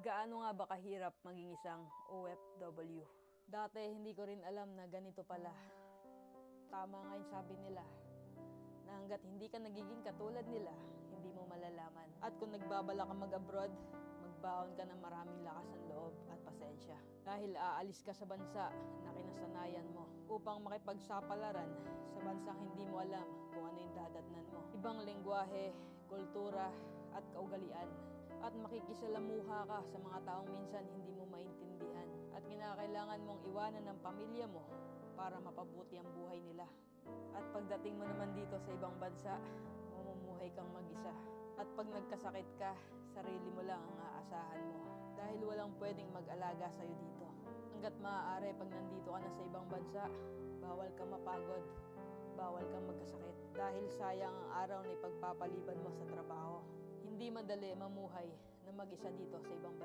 Gaano nga ba kahirap maging isang OFW? Dati hindi ko rin alam na ganito pala. Tama nga yung sabi nila, na hanggat hindi ka nagiging katulad nila, hindi mo malalaman. At kung nagbabala ka mag-abroad, magbaon ka ng maraming lakas ng loob at pasensya. Dahil aalis ka sa bansa na kinasanayan mo upang makipagsapalaran sa bansang hindi mo alam kung ano yung dadatnan mo. Ibang lengguwahe, kultura at kaugalian. At makikisalamuha ka sa mga taong minsan hindi mo maintindihan. At kinakailangan mong iwanan ng pamilya mo para mapabuti ang buhay nila. At pagdating mo naman dito sa ibang bansa, mamumuhay kang mag-isa. At pag nagkasakit ka, sarili mo lang ang aasahan mo. Dahil walang pwedeng mag-alaga sa'yo dito. Hanggat maaari pag nandito ka na sa ibang bansa, bawal kang mapagod, bawal kang magkasakit. Dahil sayang ang araw na ipagpapaliban mo sa trabaho. Hindi madali mamuhay na mag-isa dito sa ibang bansa.